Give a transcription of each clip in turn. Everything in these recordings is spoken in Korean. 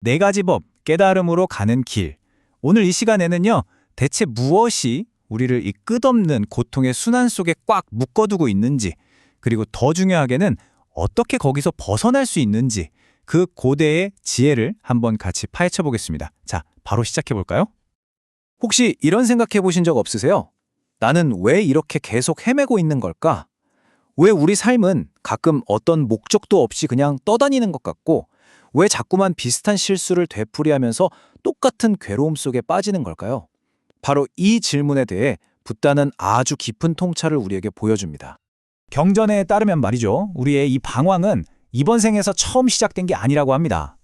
네 가지 법, 깨달음으로 가는 길. 오늘 이 시간에는요, 대체 무엇이 우리를 이 끝없는 고통의 순환 속에 꽉 묶어두고 있는지, 그리고 더 중요하게는 어떻게 거기서 벗어날 수 있는지, 그 고대의 지혜를 한번 같이 파헤쳐 보겠습니다. 자, 바로 시작해 볼까요? 혹시 이런 생각해 보신 적 없으세요? 나는 왜 이렇게 계속 헤매고 있는 걸까? 왜 우리 삶은 가끔 어떤 목적도 없이 그냥 떠다니는 것 같고, 왜 자꾸만 비슷한 실수를 되풀이하면서 똑같은 괴로움 속에 빠지는 걸까요? 바로 이 질문에 대해 붓다는 아주 깊은 통찰을 우리에게 보여줍니다. 경전에 따르면 말이죠. 우리의 이 방황은 이번 생에서 처음 시작된 게 아니라고 합니다.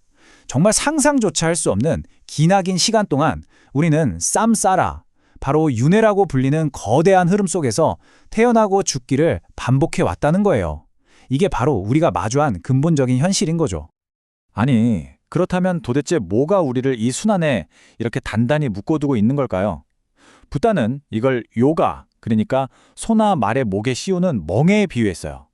정말 상상조차 할 수 없는 기나긴 시간 동안 우리는 쌈싸라, 바로 윤회라고 불리는 거대한 흐름 속에서 태어나고 죽기를 반복해 왔다는 거예요. 이게 바로 우리가 마주한 근본적인 현실인 거죠. 아니, 그렇다면 도대체 뭐가 우리를 이 순환에 이렇게 단단히 묶어두고 있는 걸까요? 붓다는 이걸 요가, 그러니까 소나 말의 목에 씌우는 멍에에 비유했어요.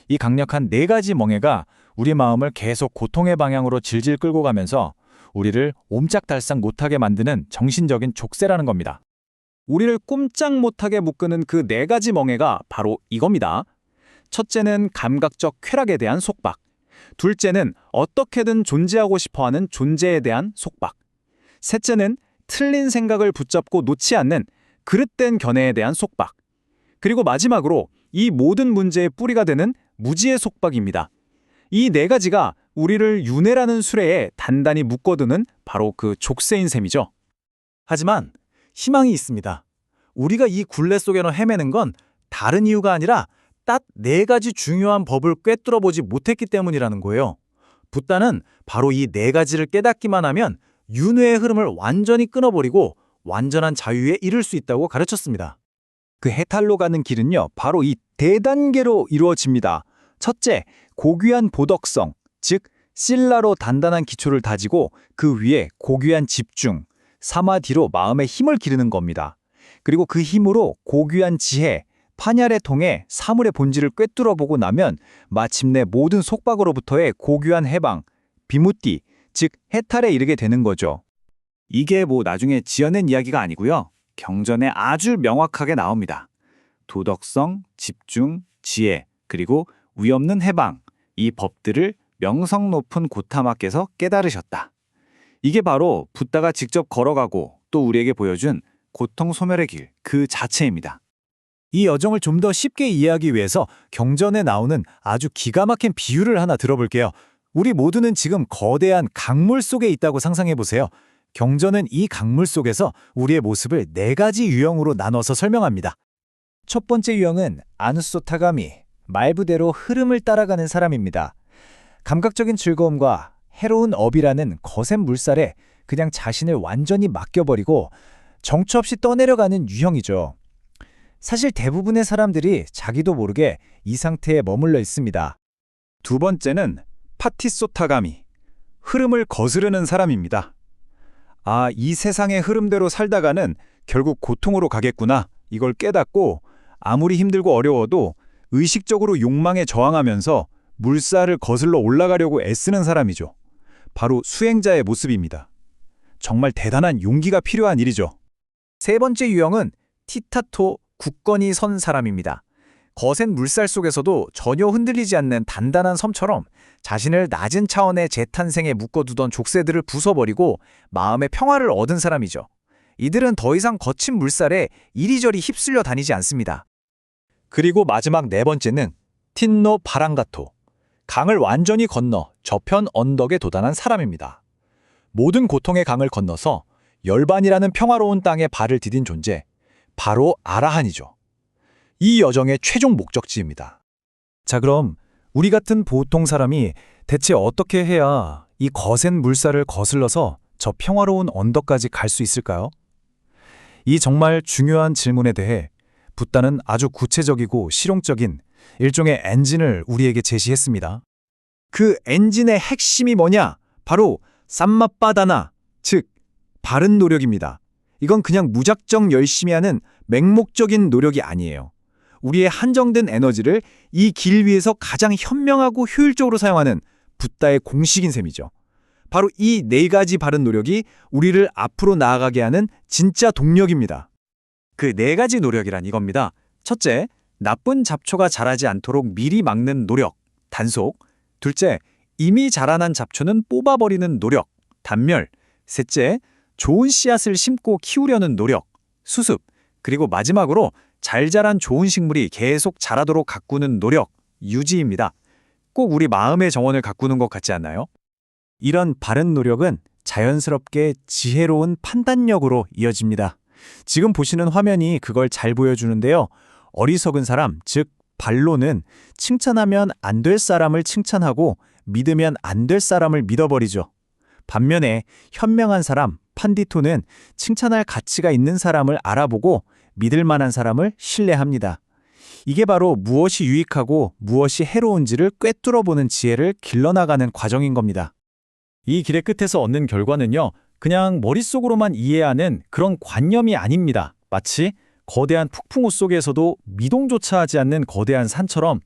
이 강력한 네 가지 멍에가 우리 마음을 계속 고통의 방향으로 질질 끌고 가면서 우리를 옴짝달싹 못하게 만드는 정신적인 족쇄라는 겁니다. 우리를 꼼짝 못하게 묶는 그 네 가지 멍에가 바로 이겁니다. 첫째는 감각적 쾌락에 대한 속박. 둘째는 어떻게든 존재하고 싶어하는 존재에 대한 속박. 셋째는 틀린 생각을 붙잡고 놓지 않는 그릇된 견해에 대한 속박. 그리고 마지막으로 이 모든 문제의 뿌리가 되는 무지의 속박입니다. 이 네 가지가 우리를 윤회라는 수레에 단단히 묶어두는 바로 그 족쇄인 셈이죠. 하지만 희망이 있습니다. 우리가 이 굴레 속에서 헤매는 건 다른 이유가 아니라 딱 네 가지 중요한 법을 꿰뚫어 보지 못했기 때문이라는 거예요. 붓다는 바로 이 네 가지를 깨닫기만 하면 윤회의 흐름을 완전히 끊어버리고 완전한 자유에 이를 수 있다고 가르쳤습니다. 그 해탈로 가는 길은요, 바로 이 대단계로 이루어집니다. 첫째, 고귀한 보덕성, 즉 신라로 단단한 기초를 다지고 그 위에 고귀한 집중, 사마디로 마음의 힘을 기르는 겁니다. 그리고 그 힘으로 고귀한 지혜, 판야를 통해 사물의 본질을 꿰뚫어보고 나면 마침내 모든 속박으로부터의 고귀한 해방, 비무띠, 즉 해탈에 이르게 되는 거죠. 이게 나중에 지어낸 이야기가 아니고요. 경전에 아주 명확하게 나옵니다. 도덕성, 집중, 지혜, 그리고 위없는 해방, 이 법들을 명성 높은 고타마께서 깨달으셨다. 이게 바로 붓다가 직접 걸어가고 또 우리에게 보여준 고통 소멸의 길 그 자체입니다. 이 여정을 좀 더 쉽게 이해하기 위해서 경전에 나오는 아주 기가 막힌 비유를 하나 들어볼게요. 우리 모두는 지금 거대한 강물 속에 있다고 상상해 보세요. 경전은 이 강물 속에서 우리의 모습을 네 가지 유형으로 나눠서 설명합니다. 첫 번째 유형은 아누소 타가미, 말 그대로 흐름을 따라가는 사람입니다. 감각적인 즐거움과 해로운 업이라는 거센 물살에 그냥 자신을 완전히 맡겨버리고 정처 없이 떠내려가는 유형이죠. 사실 대부분의 사람들이 자기도 모르게 이 상태에 머물러 있습니다. 두 번째는 파티소타가미, 흐름을 거스르는 사람입니다. 아, 이 세상의 흐름대로 살다가는 결국 고통으로 가겠구나, 이걸 깨닫고 아무리 힘들고 어려워도 의식적으로 욕망에 저항하면서 물살을 거슬러 올라가려고 애쓰는 사람이죠. 바로 수행자의 모습입니다. 정말 대단한 용기가 필요한 일이죠. 세 번째 유형은 티타토, 굳건히 선 사람입니다. 거센 물살 속에서도 전혀 흔들리지 않는 단단한 섬처럼 자신을 낮은 차원의 재탄생에 묶어두던 족쇄들을 부숴버리고 마음의 평화를 얻은 사람이죠. 이들은 더 이상 거친 물살에 이리저리 휩쓸려 다니지 않습니다. 그리고 마지막 네 번째는 틴노 바랑가토, 강을 완전히 건너 저편 언덕에 도달한 사람입니다. 모든 고통의 강을 건너서 열반이라는 평화로운 땅에 발을 디딘 존재, 바로 아라한이죠. 이 여정의 최종 목적지입니다. 자, 그럼 우리 같은 보통 사람이 대체 어떻게 해야 이 거센 물살을 거슬러서 저 평화로운 언덕까지 갈 수 있을까요? 이 정말 중요한 질문에 대해 붓다는 아주 구체적이고 실용적인 일종의 엔진을 우리에게 제시했습니다. 그 엔진의 핵심이 뭐냐? 바로 삼마빠다나, 즉 바른 노력입니다. 이건 그냥 무작정 열심히 하는 맹목적인 노력이 아니에요. 우리의 한정된 에너지를 이 길 위에서 가장 현명하고 효율적으로 사용하는 붓다의 공식인 셈이죠. 바로 이 네 가지 바른 노력이 우리를 앞으로 나아가게 하는 진짜 동력입니다. 그 네 가지 노력이란 이겁니다. 첫째, 나쁜 잡초가 자라지 않도록 미리 막는 노력, 단속. 둘째, 이미 자라난 잡초는 뽑아버리는 노력, 단멸. 셋째, 좋은 씨앗을 심고 키우려는 노력, 수습. 그리고 마지막으로 잘 자란 좋은 식물이 계속 자라도록 가꾸는 노력, 유지입니다. 꼭 우리 마음의 정원을 가꾸는 것 같지 않나요? 이런 바른 노력은 자연스럽게 지혜로운 판단력으로 이어집니다. 지금 보시는 화면이 그걸 잘 보여주는데요. 어리석은 사람, 즉 반론은 칭찬하면 안 될 사람을 칭찬하고 믿으면 안 될 사람을 믿어버리죠. 반면에 현명한 사람, 판디토는 칭찬할 가치가 있는 사람을 알아보고 믿을 만한 사람을 신뢰합니다. 이게 바로 무엇이 유익하고 무엇이 해로운지를 꿰뚫어보는 지혜를 길러나가는 과정인 겁니다. 이 길의 끝에서 얻는 결과는요, 그냥 머릿속으로만 이해하는 그런 관념이 아닙니다. 마치 거대한 폭풍우 속에서도 미동조차 하지 않는 거대한 산처럼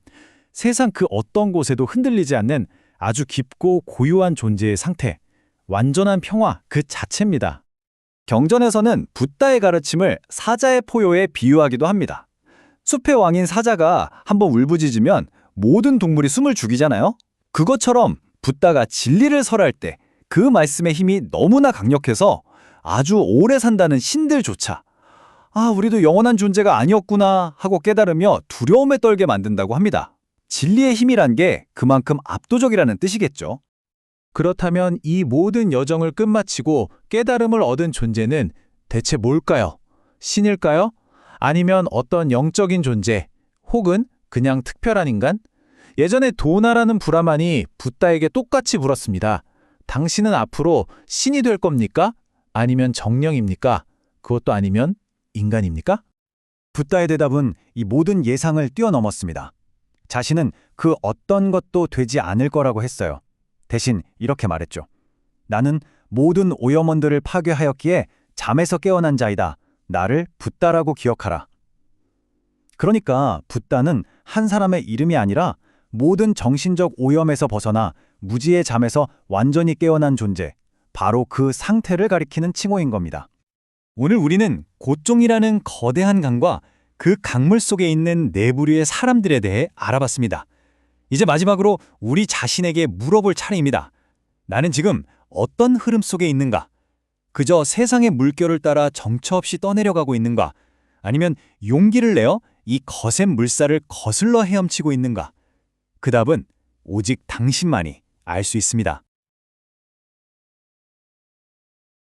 세상 그 어떤 곳에도 흔들리지 않는 아주 깊고 고유한 존재의 상태, 완전한 평화 그 자체입니다. 경전에서는 붓다의 가르침을 사자의 포효에 비유하기도 합니다. 숲의 왕인 사자가 한번 울부짖으면 모든 동물이 숨을 죽이잖아요. 그것처럼 붓다가 진리를 설할 때 그 말씀의 힘이 너무나 강력해서 아주 오래 산다는 신들조차 우리도 영원한 존재가 아니었구나 하고 깨달으며 두려움에 떨게 만든다고 합니다. 진리의 힘이란 게 그만큼 압도적이라는 뜻이겠죠. 그렇다면 이 모든 여정을 끝마치고 깨달음을 얻은 존재는 대체 뭘까요? 신일까요? 아니면 어떤 영적인 존재, 혹은 그냥 특별한 인간? 예전에 도나라는 브라만이 붓다에게 똑같이 물었습니다. 당신은 앞으로 신이 될 겁니까? 아니면 정령입니까? 그것도 아니면 인간입니까? 붓다의 대답은 이 모든 예상을 뛰어넘었습니다. 자신은 그 어떤 것도 되지 않을 거라고 했어요. 대신 이렇게 말했죠. 나는 모든 오염원들을 파괴하였기에 잠에서 깨어난 자이다. 나를 붓다라고 기억하라. 그러니까 붓다는 한 사람의 이름이 아니라 모든 정신적 오염에서 벗어나 무지의 잠에서 완전히 깨어난 존재, 바로 그 상태를 가리키는 칭호인 겁니다. 오늘 우리는 고종이라는 거대한 강과 그 강물 속에 있는 네 부류의 사람들에 대해 알아봤습니다. 이제 마지막으로 우리 자신에게 물어볼 차례입니다. 나는 지금 어떤 흐름 속에 있는가? 그저 세상의 물결을 따라 정처 없이 떠내려가고 있는가? 아니면 용기를 내어 이 거센 물살을 거슬러 헤엄치고 있는가? 그 답은 오직 당신만이 알 수 있습니다.